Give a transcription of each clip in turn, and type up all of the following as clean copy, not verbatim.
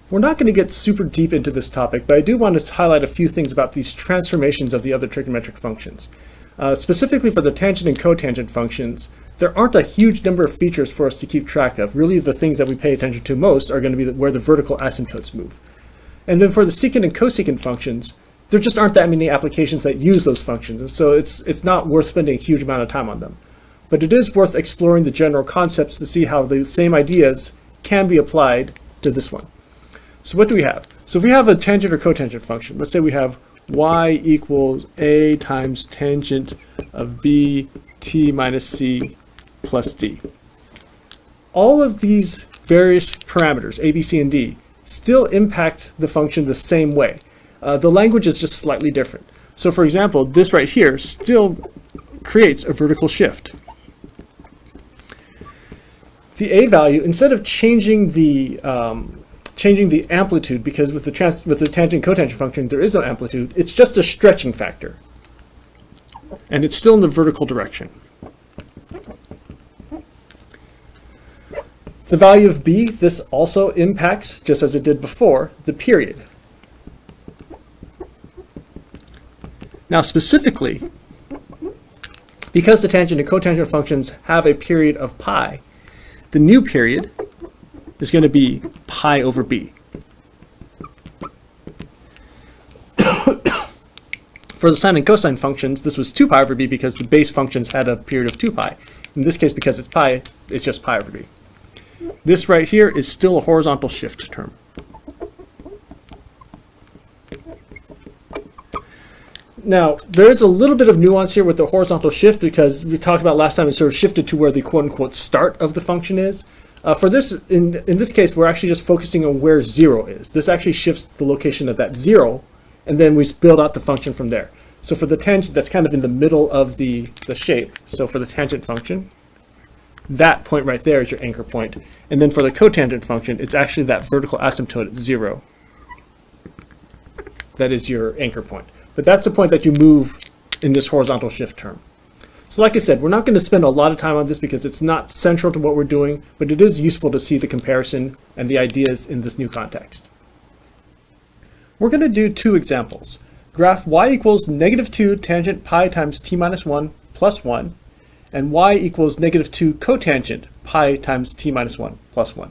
We're not going to get super deep into this topic, but I do want to highlight a few things about these transformations of the other trigonometric functions. Specifically for the tangent and cotangent functions, there aren't a huge number of features for us to keep track of. Really, the things that we pay attention to most are going to be where the vertical asymptotes move. And then for the secant and cosecant functions, there just aren't that many applications that use those functions, and so it's not worth spending a huge amount of time on them. But it is worth exploring the general concepts to see how the same ideas can be applied to this one. So what do we have? So if we have a tangent or cotangent function, let's say we have y equals a times tangent of b t minus c plus d. All of these various parameters, a, b, c, and d, still impact the function the same way. The language is just slightly different. So for example, this right here still creates a vertical shift. The a value, instead of changing the amplitude, because with the tangent cotangent function there is no amplitude, it's just a stretching factor. And it's still in the vertical direction. The value of b, this also impacts, just as it did before, the period. Now specifically, because the tangent and cotangent functions have a period of pi, the new period is going to be pi over b. For the sine and cosine functions, this was 2 pi over b because the base functions had a period of 2 pi. In this case, because it's pi, it's just pi over b. This right here is still a horizontal shift term. Now, there is a little bit of nuance here with the horizontal shift because we talked about last time it sort of shifted to where the quote-unquote start of the function is. For this, in this case, we're actually just focusing on where 0 is. This actually shifts the location of that 0, and then we build out the function from there. So for the tangent, that's kind of in the middle of the shape. So for the tangent function, that point right there is your anchor point. And then for the cotangent function, it's actually that vertical asymptote at 0. That is your anchor point. But that's the point that you move in this horizontal shift term. So like I said, we're not going to spend a lot of time on this because it's not central to what we're doing, but it is useful to see the comparison and the ideas in this new context. We're going to do 2 examples. Graph y equals -2 tangent pi times t minus 1 plus 1, and y equals -2 cotangent pi times t minus 1 plus 1.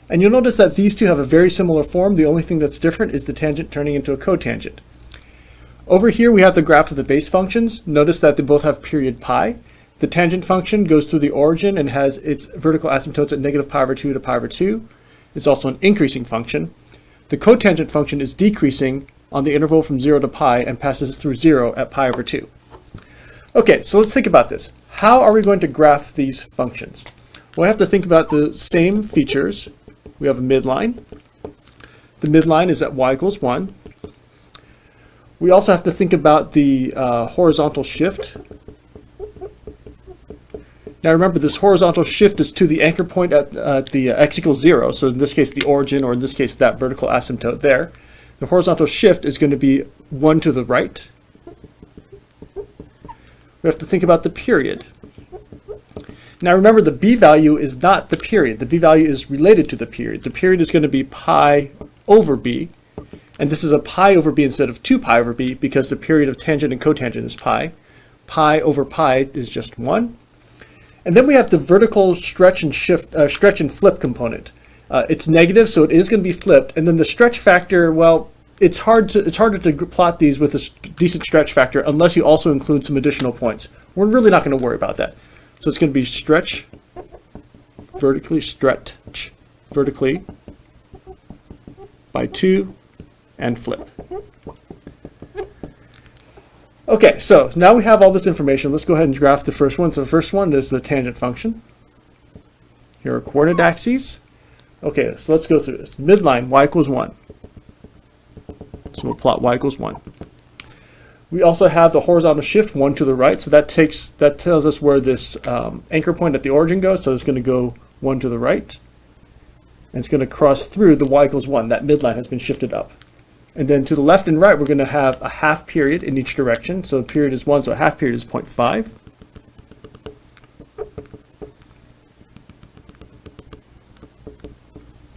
And you'll notice that these two have a very similar form. The only thing that's different is the tangent turning into a cotangent. Over here we have the graph of the base functions. Notice that they both have period pi. The tangent function goes through the origin and has its vertical asymptotes at -pi/2 to pi/2. It's also an increasing function. The cotangent function is decreasing on the interval from 0 to pi and passes through 0 at pi/2. Okay, so let's think about this. How are we going to graph these functions? Well, we have to think about the same features. We have a midline. The midline is at y equals 1. We also have to think about the horizontal shift. Now remember, this horizontal shift is to the anchor point at the x equals 0. So in this case, the origin, or in this case, that vertical asymptote there. The horizontal shift is going to be 1 to the right. We have to think about the period. Now remember, the b value is not the period. The b value is related to the period. The period is going to be pi over b. And this is a pi over b instead of 2 pi over b because the period of tangent and cotangent is pi. Pi over pi is just 1. And then we have the vertical stretch and flip component. It's negative, so it is going to be flipped. And then the stretch factor, well, it's harder to plot these with a decent stretch factor unless you also include some additional points. We're really not going to worry about that. So it's going to be stretch vertically by 2 and flip. Okay, so now we have all this information. Let's go ahead and graph the first one. So the first one is the tangent function. Here are coordinate axes. Okay, so let's go through this. Midline, y equals 1. So we'll plot y equals 1. We also have the horizontal shift 1 to the right. So that tells us where this anchor point at the origin goes. So it's going to go 1 to the right. And it's going to cross through the y equals 1. That midline has been shifted up. And then to the left and right, we're going to have a half period in each direction. So the period is 1, so a half period is 0.5.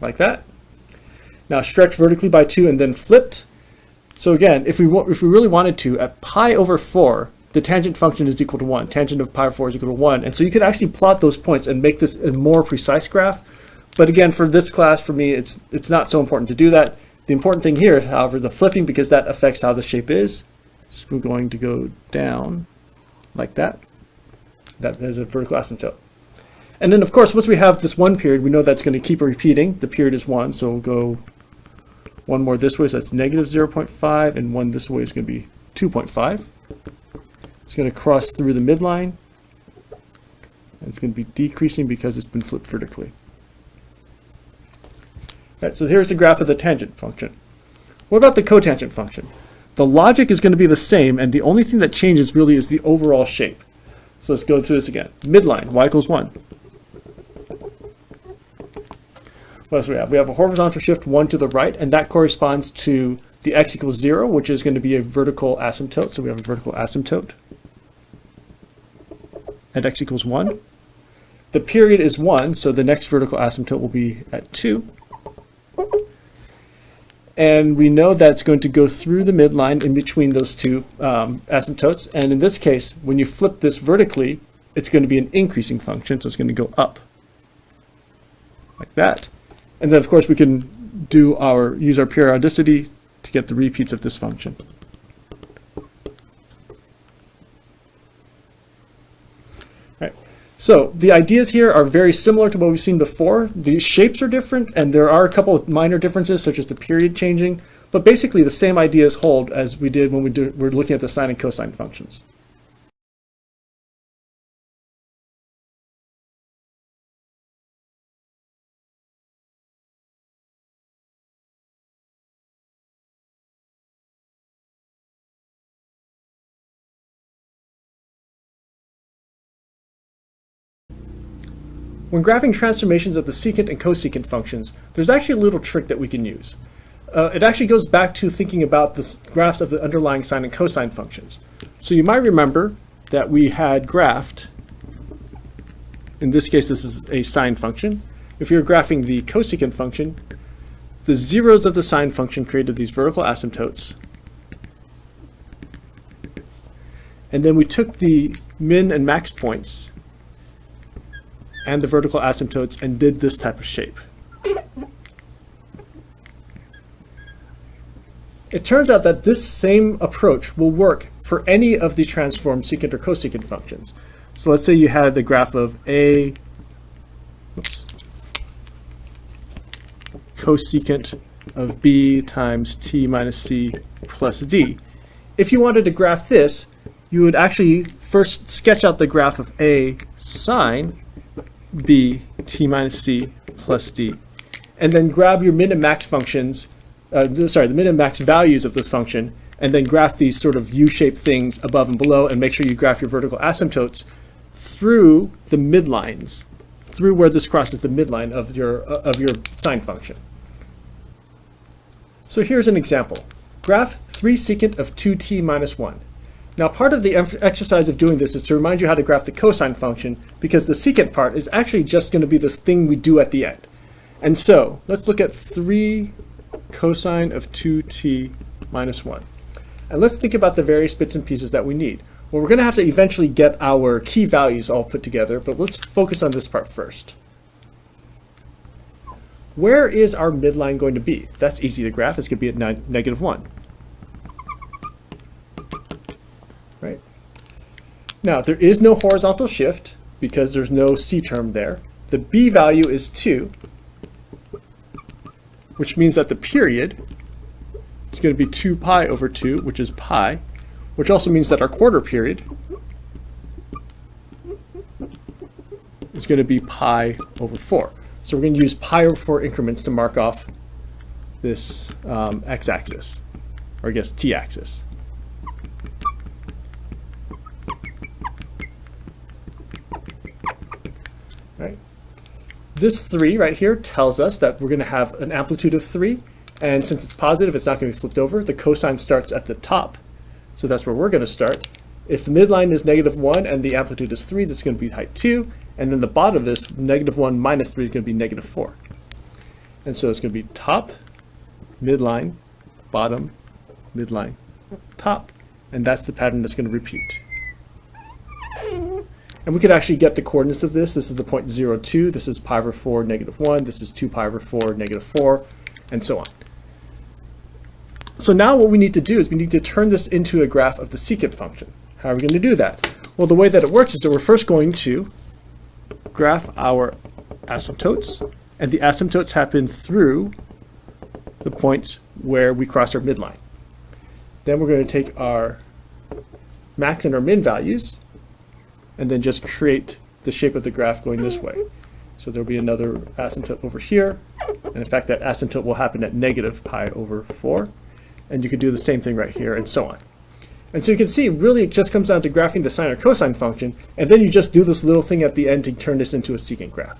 Like that. Now stretch vertically by 2 and then flipped. So again, if we really wanted to, at pi over 4, the tangent function is equal to 1. Tangent of pi over 4 is equal to 1. And so you could actually plot those points and make this a more precise graph. But again, for this class, for me, it's not so important to do that. The important thing here is, however, the flipping, because that affects how the shape is. So we're going to go down like that. That is a vertical asymptote. And then, of course, once we have this one period, we know that's going to keep repeating. The period is 1, so we'll go one more this way, so that's negative 0.5, and one this way is going to be 2.5. It's going to cross through the midline, and it's going to be decreasing because it's been flipped vertically. All right, so here's the graph of the tangent function. What about the cotangent function? The logic is going to be the same, and the only thing that changes really is the overall shape. So let's go through this again. Midline, y equals 1. What else do we have? We have a horizontal shift 1 to the right, and that corresponds to the x equals 0, which is going to be a vertical asymptote. So we have a vertical asymptote at x equals 1. The period is 1, so the next vertical asymptote will be at 2. And we know that it's going to go through the midline in between those two asymptotes. And in this case, when you flip this vertically, it's going to be an increasing function, so it's going to go up like that. And then, of course, we can use our periodicity to get the repeats of this function. Right. So the ideas here are very similar to what we've seen before. The shapes are different, and there are a couple of minor differences, such as the period changing. But basically, the same ideas hold as we did when we're looking at the sine and cosine functions. When graphing transformations of the secant and cosecant functions, there's actually a little trick that we can use. It actually goes back to thinking about the graphs of the underlying sine and cosine functions. So you might remember that we had graphed, in this case this is a sine function. If you're graphing the cosecant function, the zeros of the sine function created these vertical asymptotes. And then we took the min and max points and the vertical asymptotes and did this type of shape. It turns out that this same approach will work for any of the transformed secant or cosecant functions. So let's say you had the graph of cosecant of b times t minus c plus d. If you wanted to graph this, you would actually first sketch out the graph of a sine b t minus c plus d, and then grab your min and max functions, the min and max values of this function, and then graph these sort of U-shaped things above and below, and make sure you graph your vertical asymptotes through the midlines, through where this crosses the midline of your sine function. So here's an example. Graph 3 secant of 2t minus 1. Now, part of the exercise of doing this is to remind you how to graph the cosine function, because the secant part is actually just going to be this thing we do at the end. And so let's look at 3 cosine of 2t minus 1. And let's think about the various bits and pieces that we need. Well, we're going to have to eventually get our key values all put together, but let's focus on this part first. Where is our midline going to be? That's easy to graph. It's going to be at negative 1. Right. Now, there is no horizontal shift because there's no c term there. The b value is 2, which means that the period is going to be 2 pi over 2, which is pi, which also means that our quarter period is going to be pi over 4. So we're going to use pi over 4 increments to mark off this x-axis, or I guess t-axis. Right. This 3 right here tells us that we're going to have an amplitude of 3, and since it's positive, it's not going to be flipped over. The cosine starts at the top, so that's where we're going to start. If the midline is negative 1 and the amplitude is 3, this is going to be height 2, and then the bottom of this, negative 1 minus 3, is going to be negative 4. And so it's going to be top midline, bottom, midline, top. And that's the pattern that's going to repeat. And we could actually get the coordinates of this. This is the point 0, 2. This is pi over 4, negative 1. This is 2 pi over 4, negative 4, and so on. So now what we need to do is we need to turn this into a graph of the secant function. How are we going to do that? Well, the way that it works is that we're first going to graph our asymptotes, and the asymptotes happen through the points where we cross our midline. Then we're going to take our max and our min values, and then just create the shape of the graph going this way. So there'll be another asymptote over here, and in fact that asymptote will happen at negative pi over 4, and you could do the same thing right here, and so on. And so you can see, really it just comes down to graphing the sine or cosine function, and then you just do this little thing at the end to turn this into a secant graph.